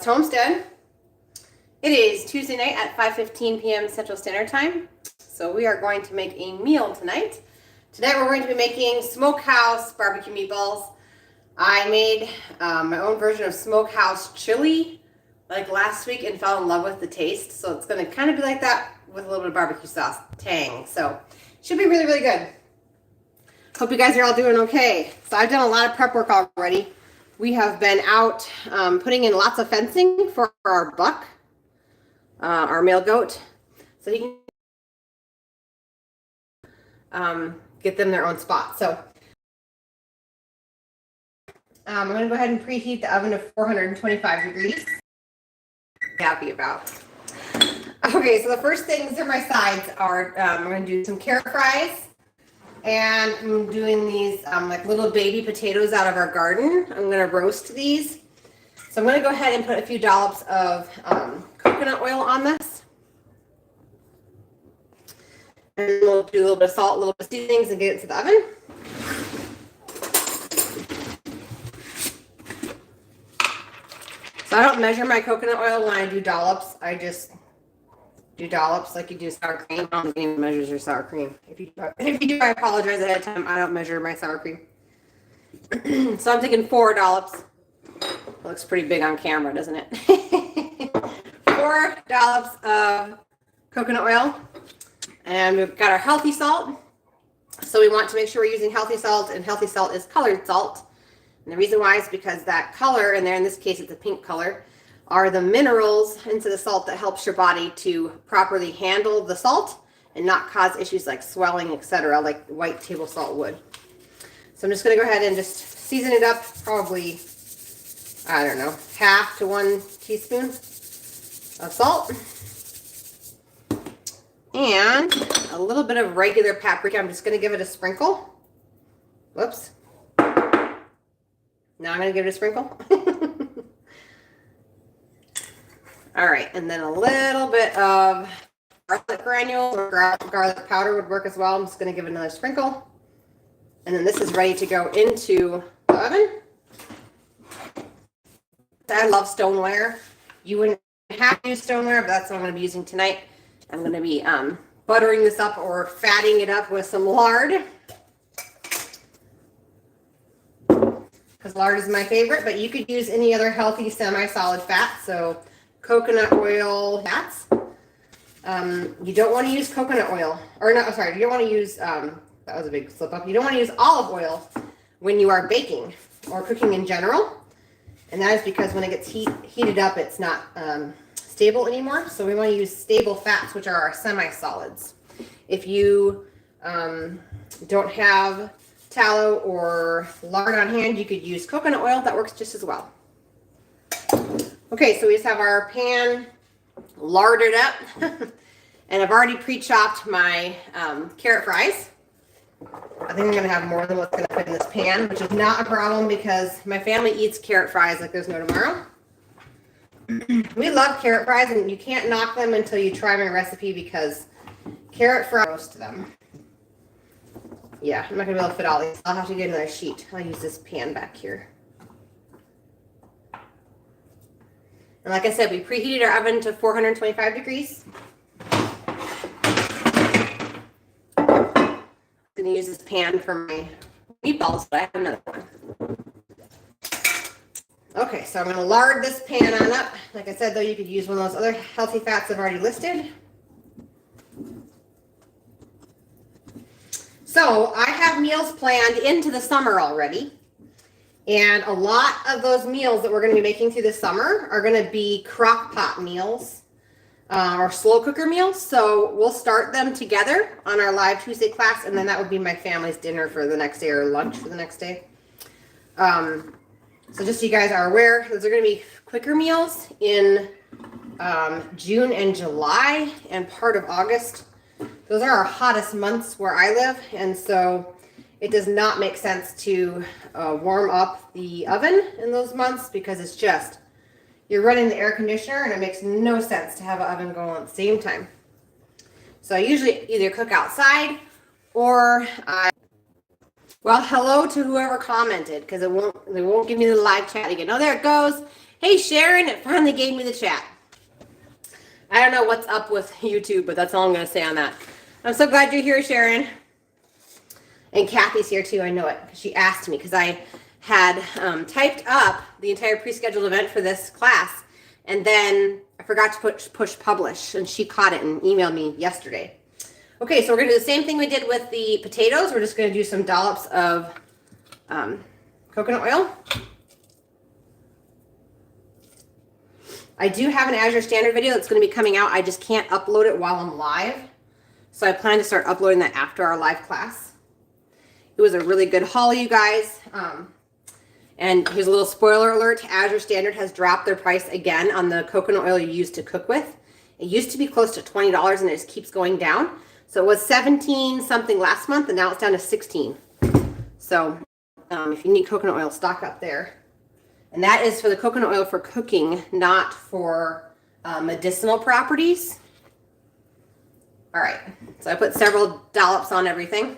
Homestead. It is Tuesday night at 5:15 p.m. Central Standard Time. So we are going to make a meal tonight. Tonight we're going to be making Smokehouse barbecue meatballs. I made my own version of Smokehouse chili like last week and fell in love with the taste. So it's going to kind of be like that with a little bit of barbecue sauce tang. So it should be really, really good. Hope you guys are all doing okay. So I've done a lot of prep work already. We have been out putting in lots of fencing for our buck, our male goat, so he can get them their own spot. So I'm going to go ahead and preheat the oven to 425 degrees. Happy about. Okay, so the first things are my sides are I'm going to do some carrot fries. And I'm doing these like little baby potatoes out of our garden. I'm going to roast these. So I'm going to go ahead and put a few dollops of coconut oil on this. And we'll do a little bit of salt, a little bit of seasonings, and get it to the oven. So I don't measure my coconut oil when I do dollops. I just do dollops like you do sour cream. I don't even measure your sour cream. If you do, I apologize ahead of time. I don't measure my sour cream. So I'm taking 4 dollops. It looks pretty big on camera, doesn't it? 4 dollops of coconut oil. And we've got our healthy salt. So we want to make sure we're using healthy salt, and healthy salt is colored salt. And the reason why is because that color in there, in this case it's a pink color, are the minerals into the salt that helps your body to properly handle the salt and not cause issues like swelling, etc., like white table salt would. So I'm just going to go ahead and just season it up, probably, I don't know, half to 1 teaspoon of salt. And a little bit of regular paprika. I'm just going to give it a sprinkle. Whoops. Now I'm going to give it a sprinkle. All right, and then a little bit of garlic granules or garlic powder would work as well. I'm just going to give it another sprinkle. And then this is ready to go into the oven. I love stoneware. You wouldn't have to use stoneware, but that's what I'm going to be using tonight. I'm going to be buttering this up or fatting it up with some lard. Because lard is my favorite, but you could use any other healthy semi-solid fat. So coconut oil fats. You don't want to use coconut oil, or no, sorry, you don't want to use, that was a big slip up. You don't want to use olive oil when you are baking or cooking in general. And that is because when it gets heated up, it's not stable anymore. So we want to use stable fats, which are our semi-solids. If you don't have tallow or lard on hand, you could use coconut oil. That works just as well. Okay, so we just have our pan larded up, and I've already pre-chopped my carrot fries. I think I'm going to have more than what's going to fit in this pan, which is not a problem because my family eats carrot fries like there's no tomorrow. We love carrot fries, and you can't knock them until you try my recipe because carrot fries roast them. Yeah, I'm not going to be able to fit all these. I'll have to get another sheet. I'll use this pan back here. And like I said, we preheated our oven to 425 degrees. I'm going to use this pan for my meatballs, but I have another one. Okay, so I'm going to lard this pan on up. Like I said, though, you could use one of those other healthy fats I've already listed. So I have meals planned into the summer already. And a lot of those meals that we're going to be making through the summer are going to be crock pot meals or slow cooker meals. So we'll start them together on our live Tuesday class, and then that would be my family's dinner for the next day or lunch for the next day. So just so you guys are aware, those are going to be quicker meals in June and July and part of August. Those are our hottest months where I live, and so it does not make sense to warm up the oven in those months because it's just, you're running the air conditioner and it makes no sense to have an oven going at the same time. So I usually either cook outside or well, hello to whoever commented because they won't give me the live chat again. Oh, there it goes. Hey, Sharon, it finally gave me the chat. I don't know what's up with YouTube, but that's all I'm going to say on that. I'm so glad you're here, Sharon. And Kathy's here too, I know it, because she asked me, because I had typed up the entire pre-scheduled event for this class, and then I forgot to push publish, and she caught it and emailed me yesterday. Okay, so we're going to do the same thing we did with the potatoes. We're just going to do some dollops of coconut oil. I do have an Azure Standard video that's going to be coming out. I just can't upload it while I'm live. So I plan to start uploading that after our live class. It was a really good haul, you guys. And here's a little spoiler alert. Azure Standard has dropped their price again on the coconut oil you use to cook with. It used to be close to $20 and it just keeps going down. So it was 17 something last month and now it's down to 16. So if you need coconut oil, stock up there. And that is for the coconut oil for cooking, not for medicinal properties. All right, so I put several dollops on everything.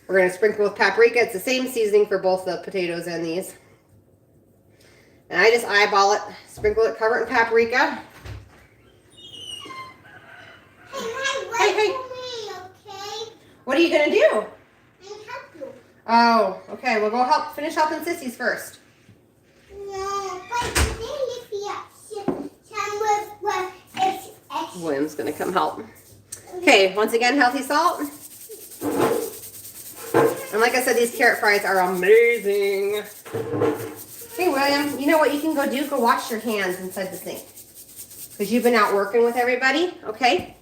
We're going to sprinkle with paprika. It's the same seasoning for both the potatoes and these. And I just eyeball it, sprinkle it, cover it in paprika. Hey. Okay? What are you going to do? I help you. Oh, okay. We'll go finish helping sissies first. No, but then if you William's going to come help. Okay, once again, healthy salt. And like I said, these carrot fries are amazing. Hey, William, you know what you can go do? Go wash your hands inside the sink. Because you've been out working with everybody, okay?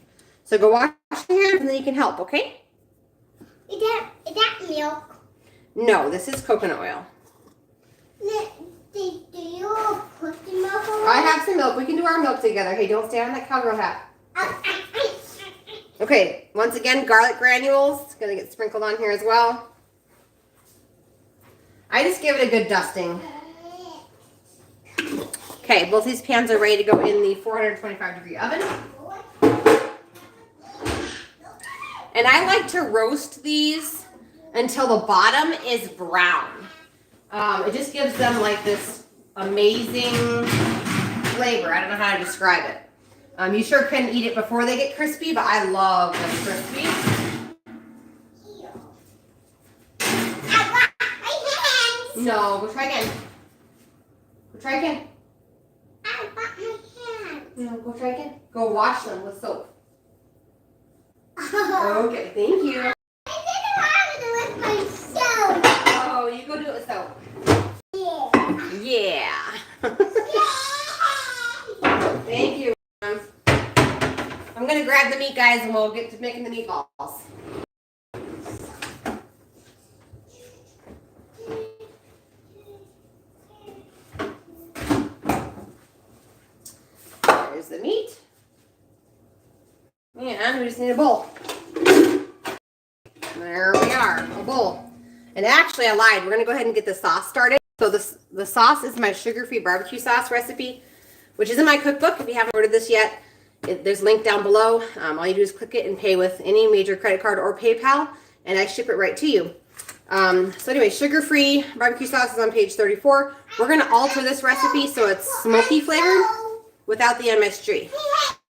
So go wash your hands and then you can help, okay? Is that milk? No, this is coconut oil. Do you put the milk away? I have some milk. We can do our milk together. Hey, don't stay on that cowgirl hat. Okay, once again, garlic granules. It's going to get sprinkled on here as well. I just give it a good dusting. Okay, both these pans are ready to go in the 425-degree oven. And I like to roast these until the bottom is brown. It just gives them like this amazing flavor. I don't know how to describe it. You sure can eat it before they get crispy, but I love them crispy. I got my hands. No, go try again. Go try again. I got my hands. No, go try again. Go wash them with soap. Okay, thank you. I didn't want to do it myself. Oh, you go do it with soap. Yeah. Yeah. Thank you. I'm going to grab the meat, guys, and we'll get to making the meatballs. There's the meat. And we just need a bowl. There we are, a bowl. And actually, I lied. We're going to go ahead and get the sauce started. So the sauce is my sugar-free barbecue sauce recipe, which is in my cookbook. If you haven't ordered this yet, there's a link down below. All you do is click it and pay with any major credit card or PayPal, and I ship it right to you. So anyway, sugar-free barbecue sauce is on page 34. We're going to alter this recipe so it's smoky flavored without the MSG.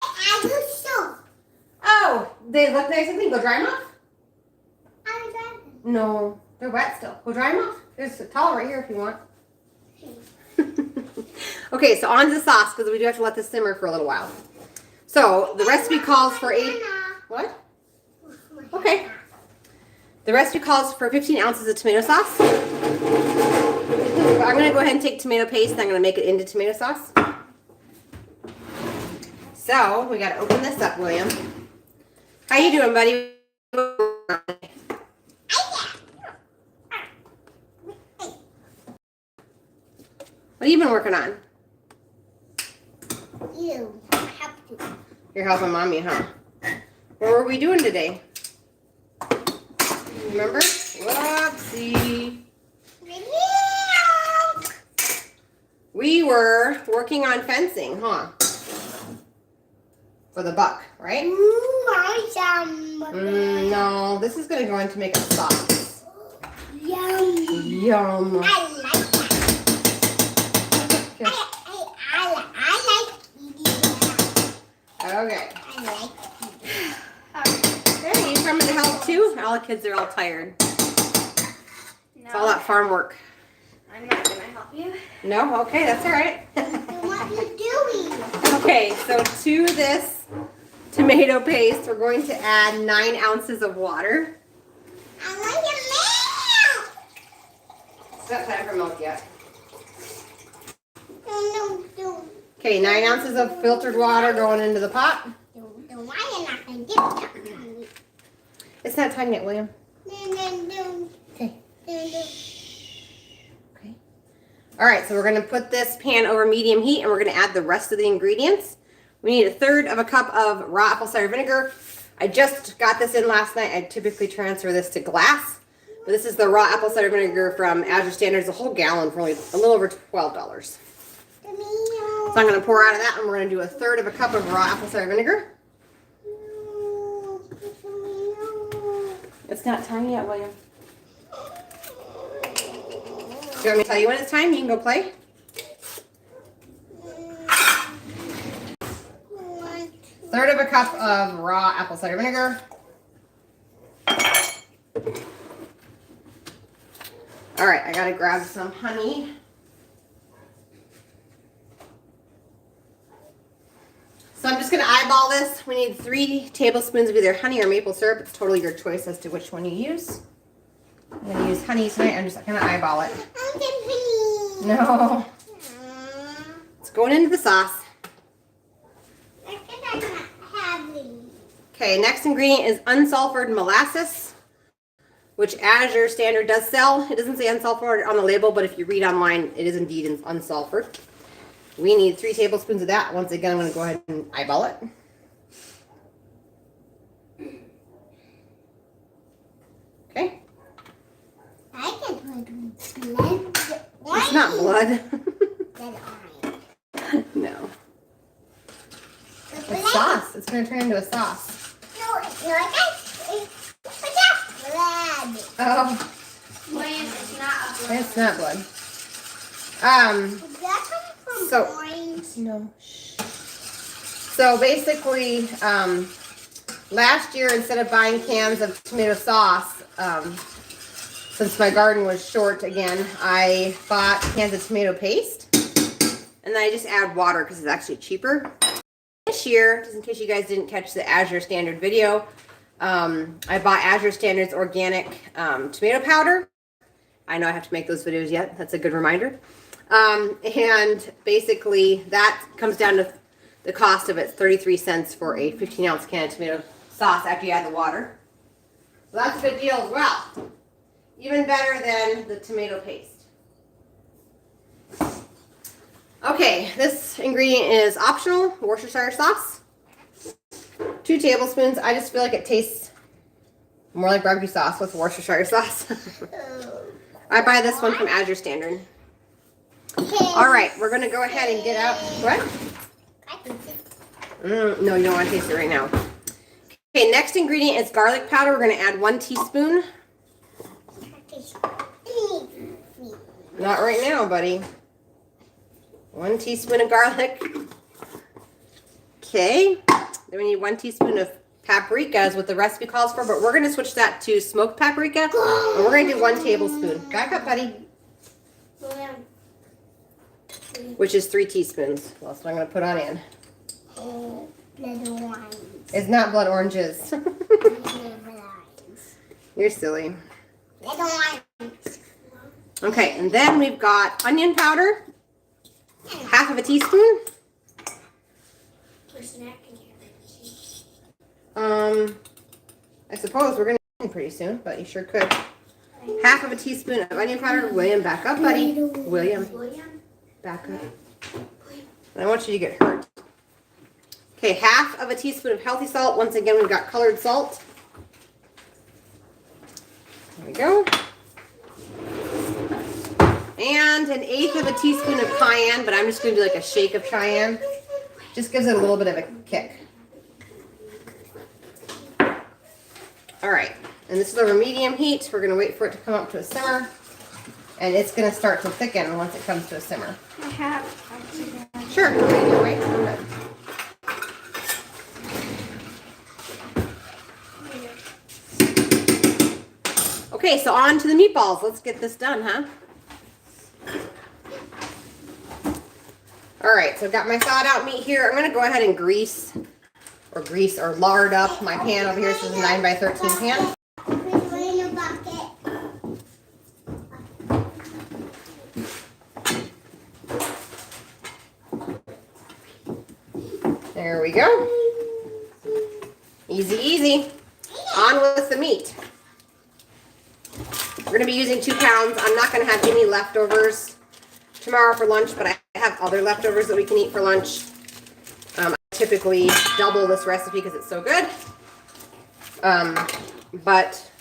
I do soap. Oh, they look nice and clean. Go dry them off? I got No, they're wet still. Go dry them off. There's a towel right here if you want. Okay, so on to the sauce because we do have to let this simmer for a little while. So the recipe calls for what? Okay. The recipe calls for 15 ounces of tomato sauce. I'm going to go ahead and take tomato paste and I'm going to make it into tomato sauce. So we got to open this up, William. How you doing, buddy? What have you been working on? You have to. You're helping mommy, huh? What were we doing today? Remember? Whoopsie. We were working on fencing, huh? For the buck, right? No, this is going to go in to make a sauce. Yum. Yum. I like that. Okay. I like eating that. Okay. I like Hey, you coming to help too? All the kids are all tired. It's all that farm work. I'm not gonna help you. No? Okay, that's all right. what are you doing? Okay, so to this tomato paste, we're going to add 9 ounces of water. I want your milk. It's not time for milk yet. No. Okay, 9 ounces of filtered water going into the pot. Why are you not going to get that? It's not time yet, William. No. Okay. Okay. All right, so we're going to put this pan over medium heat, and we're going to add the rest of the ingredients. We need 1/3 cup of raw apple cider vinegar. I just got this in last night. I typically transfer this to glass, but this is the raw apple cider vinegar from Azure Standards, a whole gallon for only a little over $12. So I'm going to pour out of that, and we're going to do 1/3 cup of raw apple cider vinegar. It's not time yet, William. Do you want me to tell you when it's time? You can go play. Third of a cup of raw apple cider vinegar. All right, I gotta grab some honey. So I'm just gonna eyeball this. We need 3 tablespoons of either honey or maple syrup. It's totally your choice as to which one you use. I'm gonna use honey tonight. I'm just gonna eyeball it. No. It's going into the sauce. Okay, next ingredient is unsulfured molasses, which Azure Standard does sell. It doesn't say unsulfured on the label, but if you read online, it is indeed unsulfured. We need 3 tablespoons of that. Once again, I'm going to go ahead and eyeball it. Okay. I can put blood. It's not blood. No. It's sauce. It's going to turn into a sauce. No, it's just blood. Oh, William, it's not a blood. it's not blood. Does that come from So- orange? No. So basically, last year, instead of buying cans of tomato sauce, since my garden was short again, I bought cans of tomato paste. And then I just add water because it's actually cheaper. This year, just in case you guys didn't catch the Azure Standard video, I bought Azure Standard's organic tomato powder. I know I have to make those videos yet. That's a good reminder. And basically, that comes down to the cost of it, 33 cents for a 15-ounce can of tomato sauce after you add the water. So that's a good deal as well. Even better than the tomato paste. Okay, this ingredient is optional, Worcestershire sauce. 2 tablespoons. I just feel like it tastes more like barbecue sauce with Worcestershire sauce. I buy this one from Azure Standard. All right, we're going to go ahead and get out. What? No, you don't want to taste it right now. Okay, next ingredient is garlic powder. We're going to add 1 teaspoon. Not right now, buddy. 1 teaspoon of garlic. Okay. Then we need 1 teaspoon of paprika is what the recipe calls for, but we're going to switch that to smoked paprika. And we're going to do 1 tablespoon. Back up, buddy. Which is 3 teaspoons. Well, that's what I'm going to put on in. Blood orange. It's not blood oranges. You're silly. Blood orange. Okay, and then we've got onion powder. 1/2 teaspoon. I suppose we're going to eat pretty soon, but you sure could. 1/2 teaspoon of onion powder. William, back up, buddy. William, back up. I don't want you to get hurt. Okay, 1/2 teaspoon of healthy salt. Once again, we've got colored salt. There we go. And 1/8 teaspoon of cayenne, but I'm just going to do like a shake of cayenne. Just gives it a little bit of a kick. All right, and this is over medium heat. We're going to wait for it to come up to a simmer, and it's going to start to thicken once it comes to a simmer. I have Sure. Either way. Okay, so on to the meatballs. Let's get this done, huh? All right, so I've got my thawed out meat here. I'm gonna go ahead and grease or lard up my pan over here. This is a 9 by 13 pan. There we go. Easy, easy. On with the meat. We're going to be using 2 pounds. I'm not going to have any leftovers tomorrow for lunch, but I have other leftovers that we can eat for lunch. I typically double this recipe because it's so good. But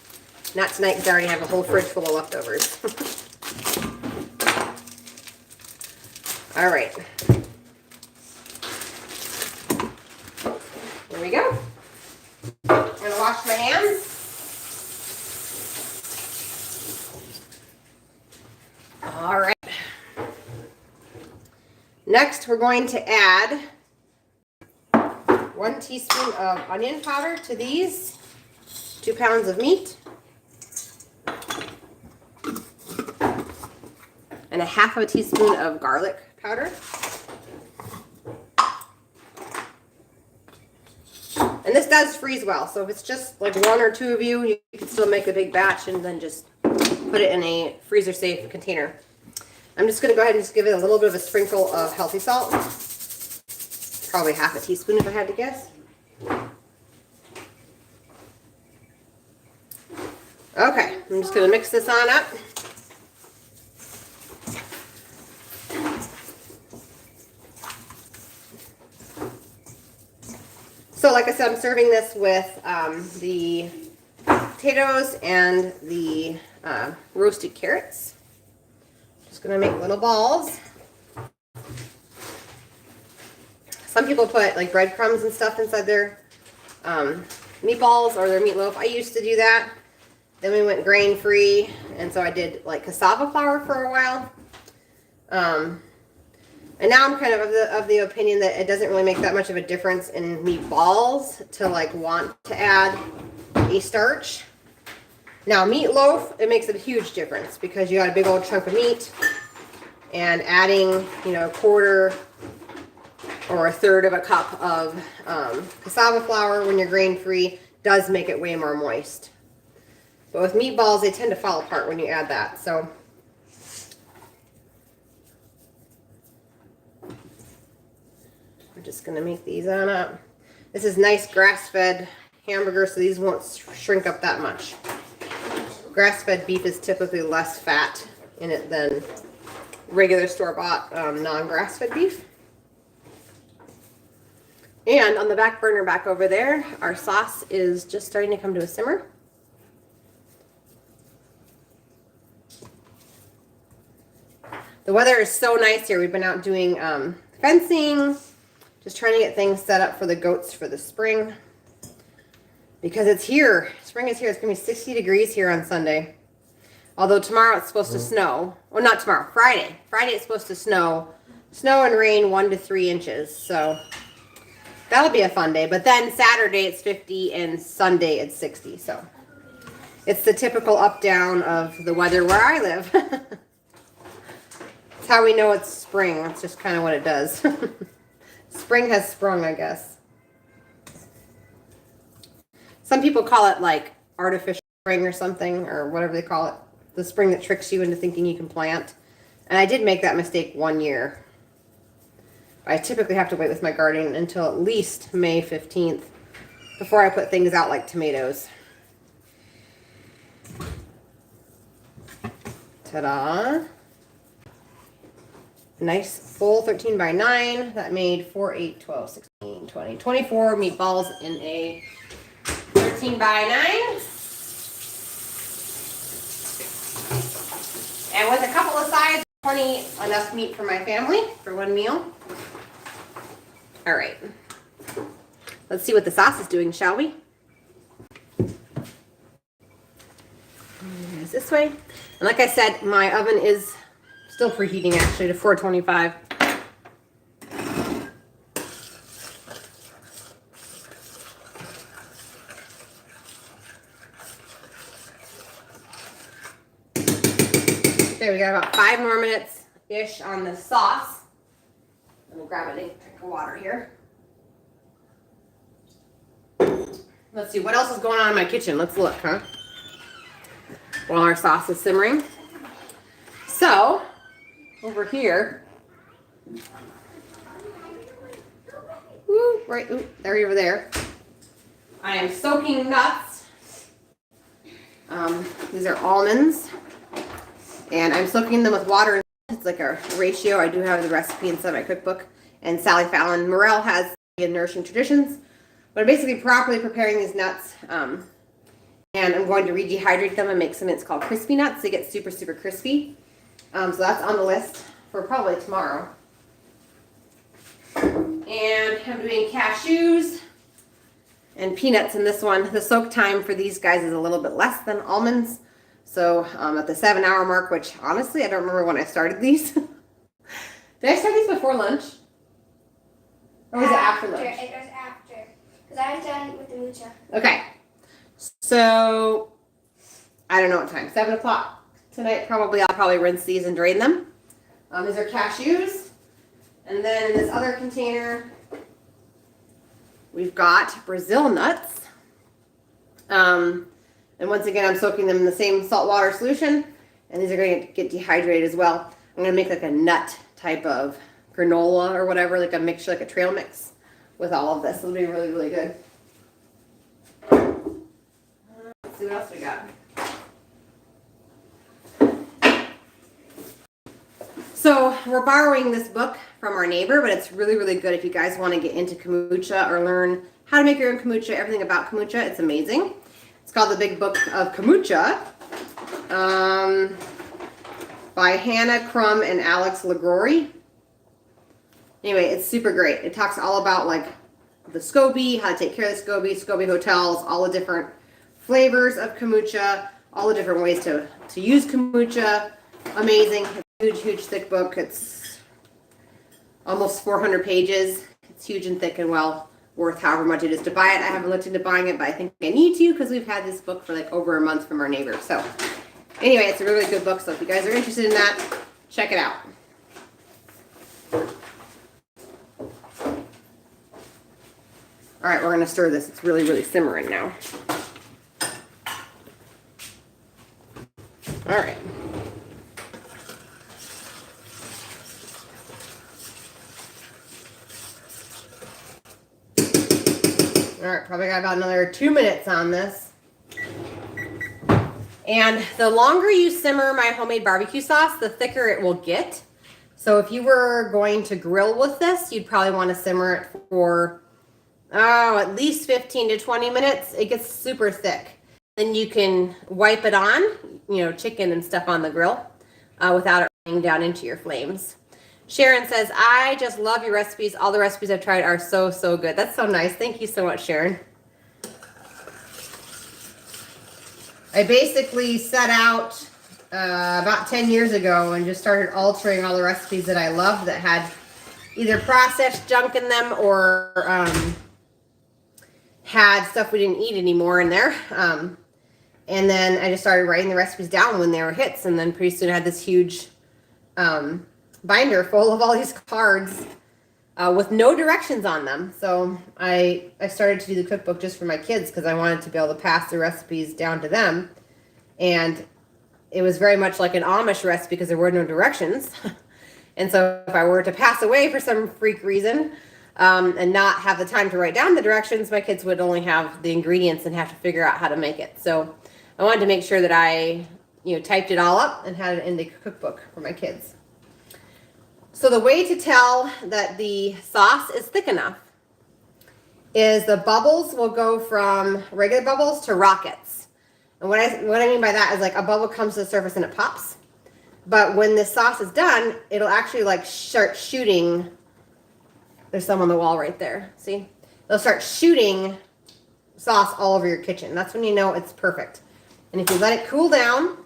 not tonight because I already have a whole fridge full of leftovers. All right. There we go. I'm going to wash my hands. All right. Next, we're going to add 1 teaspoon of onion powder to these 2 pounds of meat. And a half of a teaspoon of garlic powder. And this does freeze well, so if it's just like 1 or 2 of you, you can still make a big batch and then just put it in a freezer safe container. I'm just going to go ahead and just give it a little bit of a sprinkle of healthy salt. Probably half a teaspoon if I had to guess. Okay, I'm just going to mix this on up. So like I said, I'm serving this with the potatoes and the roasted carrots. Just gonna make little balls. Some people put like breadcrumbs and stuff inside their meatballs or their meatloaf. I used to do that. Then we went grain free, and so I did like cassava flour for a while. And now I'm kind of the opinion that it doesn't really make that much of a difference in meatballs to like want to add a starch. Now meatloaf, it makes a huge difference because you got a big old chunk of meat, and adding, you know, a quarter or a third of a cup of cassava flour when you're grain free does make it way more moist. But with meatballs, they tend to fall apart when you add that. So we're just going to make these on up. This is nice grass-fed hamburger, so these won't shrink up that much. Grass-fed beef is typically less fat in it than regular store-bought non-grass-fed beef. And on the back burner back over there, our sauce is just starting to come to a simmer. The weather is so nice here. We've been out doing fencing, just trying to get things set up for the goats for the spring. Because it's here. Spring is here. It's going to be 60 degrees here on Sunday. Although tomorrow it's supposed to snow. Well, not tomorrow. Friday. Friday it's supposed to snow. Snow and rain 1 to 3 inches. So that'll be a fun day. But then Saturday it's 50 and Sunday it's 60. So it's the typical up-down of the weather where I live. That's how we know it's spring. That's just kind of what it does. Spring has sprung, I guess. Some people call it like artificial spring or something, or whatever they call it. The spring that tricks you into thinking you can plant. And I did make that mistake 1 year. I typically have to wait with my gardening until at least May 15th before I put things out like tomatoes. Ta-da! Nice full 13 by 9. That made 4, 8, 12, 16, 20, 24 meatballs in a 13 by 9. And with a couple of sides, plenty enough meat for my family for one meal. All right. Let's see what the sauce is doing, shall we? It's this way. And like I said, my oven is still preheating actually to 425. Okay, we got about 5 more minutes-ish on the sauce. And we'll grab a drink of water here. Let's see, what else is going on in my kitchen? Let's look, huh? While our sauce is simmering. So, over here. Woo, right, ooh, there, over there. I am soaking nuts. These are almonds. And I'm soaking them with water. It's like a ratio. I do have the recipe inside my cookbook. And Sally Fallon Morell has Nourishing Traditions. But I'm basically properly preparing these nuts. And I'm going to redehydrate them and make some, it's called crispy nuts. They get super, super crispy. So that's on the list for probably tomorrow. And I'm doing cashews and peanuts in this one. The soak time for these guys is a little bit less than almonds. So at the 7-hour mark, which honestly, I don't remember when I started these. Did I start these before lunch? Or was it after lunch? It was after. Because I was done with the mucha. Okay. So, I don't know what time. 7 o'clock tonight probably. I'll probably rinse these and drain them. These are cashews. And then in this other container, we've got Brazil nuts. And once again, I'm soaking them in the same salt water solution. And these are going to get dehydrated as well. I'm going to make like a nut type of granola or whatever, like a mixture, like a trail mix with all of this. It'll be really, really good. Let's see what else we got. So we're borrowing this book from our neighbor, but it's really, really good if you guys want to get into kombucha or learn how to make your own kombucha, everything about kombucha. It's amazing. It's called The Big Book of Kombucha by Hannah Crum and Alex Lagrory. Anyway, it's super great. It talks all about like the SCOBY, how to take care of the SCOBY hotels, all the different flavors of kombucha, all the different ways to use kombucha. Amazing. It's a huge, huge thick book. It's almost 400 pages. It's huge and thick and well worth however much it is to buy it. I haven't looked into buying it, but I think I need to because we've had this book for like over a month from our neighbor. So anyway, it's a really good book. So if you guys are interested in that, check it out. All right, we're going to stir this. It's really, really simmering now. All right. All right, probably got about another 2 minutes on this. And the longer you simmer my homemade barbecue sauce, the thicker it will get. So if you were going to grill with this, you'd probably want to simmer it for, at least 15 to 20 minutes. It gets super thick. Then you can wipe it on, chicken and stuff on the grill without it running down into your flames. Sharon says, I just love your recipes. All the recipes I've tried are so, so good. That's so nice. Thank you so much, Sharon. I basically set out about 10 years ago and just started altering all the recipes that I loved that had either processed junk in them or had stuff we didn't eat anymore in there. And then I just started writing the recipes down when they were hits. And then pretty soon I had this huge binder full of all these cards with no directions on them. So I started to do the cookbook just for my kids because I wanted to be able to pass the recipes down to them. And it was very much like an Amish recipe because there were no directions. And so if I were to pass away for some freak reason and not have the time to write down the directions, my kids would only have the ingredients and have to figure out how to make it. So I wanted to make sure that I typed it all up and had it in the cookbook for my kids. So the way to tell that the sauce is thick enough is the bubbles will go from regular bubbles to rockets. And what I mean by that is like a bubble comes to the surface and it pops. But when the sauce is done, it'll actually like start shooting. There's some on the wall right there. See? They'll start shooting sauce all over your kitchen. That's when you know it's perfect. And if you let it cool down,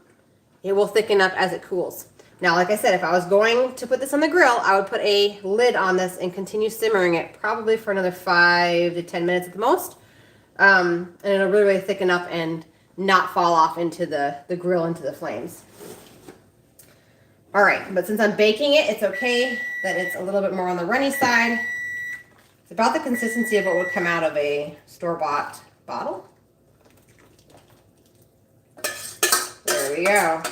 it will thicken up as it cools. Now, like I said, if I was going to put this on the grill, I would put a lid on this and continue simmering it probably for another 5 to 10 minutes at the most. And it'll really, really thicken up and not fall off into the grill, into the flames. All right, but since I'm baking it, it's okay that it's a little bit more on the runny side. It's about the consistency of what would come out of a store-bought bottle. There we go.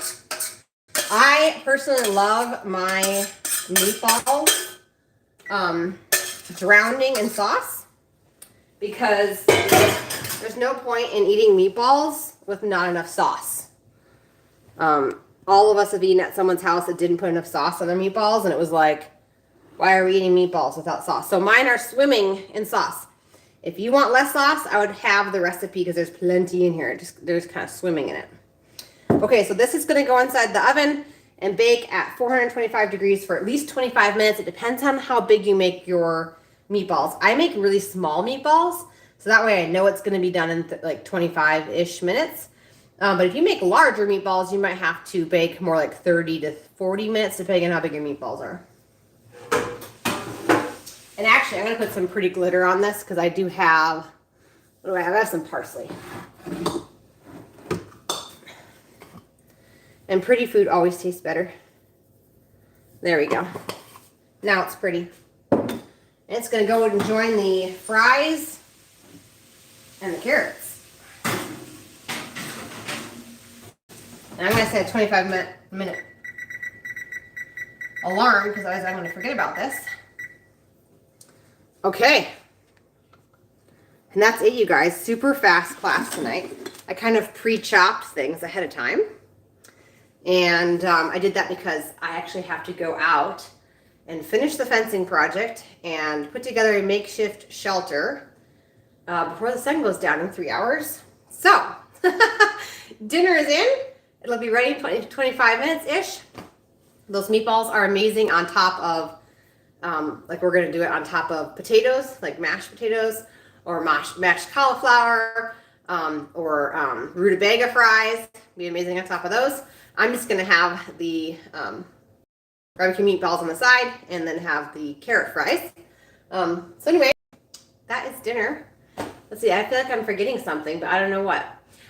I personally love my meatballs drowning in sauce because there's no point in eating meatballs with not enough sauce. All of us have eaten at someone's house that didn't put enough sauce on their meatballs, and it was like, why are we eating meatballs without sauce? So mine are swimming in sauce. If you want less sauce, I would have the recipe because there's plenty in here. There's kind of swimming in it. Okay, so this is going to go inside the oven and bake at 425 degrees for at least 25 minutes. It depends on how big you make your meatballs. I make really small meatballs, so that way I know it's going to be done in like 25-ish minutes. But if you make larger meatballs, you might have to bake more like 30 to 40 minutes, depending on how big your meatballs are. And actually, I'm going to put some pretty glitter on this because I do have, what do I have? I have some parsley. And pretty food always tastes better. There we go. Now it's pretty. And it's going to go and join the fries and the carrots. And I'm going to set a 25-minute alarm because otherwise I'm going to forget about this. Okay. And that's it, you guys. Super fast class tonight. I kind of pre-chopped things ahead of time. And I did that because I actually have to go out and finish the fencing project and put together a makeshift shelter before the sun goes down in 3 hours. So, dinner is in. It'll be ready in 25 minutes-ish. Those meatballs are amazing on top of, like we're going to do it on top of potatoes, like mashed potatoes, or mashed cauliflower, or rutabaga fries. Be amazing on top of those. I'm just going to have the barbecue meatballs on the side and then have the carrot fries. So anyway, that is dinner. Let's see, I feel like I'm forgetting something, but I don't know what.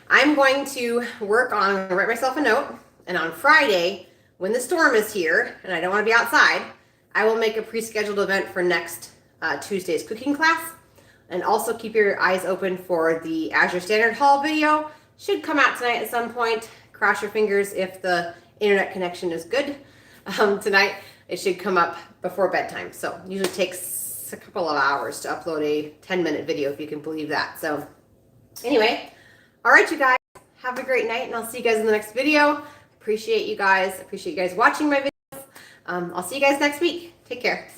I'm going to write myself a note, and on Friday, when the storm is here, and I don't want to be outside, I will make a pre-scheduled event for next Tuesday's cooking class. And also keep your eyes open for the Azure Standard Haul video. Should come out tonight at some point. Cross your fingers if the internet connection is good. Tonight, it should come up before bedtime. So usually takes a couple of hours to upload a 10-minute video, if you can believe that. So anyway, all right, you guys, have a great night, and I'll see you guys in the next video. Appreciate you guys watching my videos. I'll see you guys next week. Take care.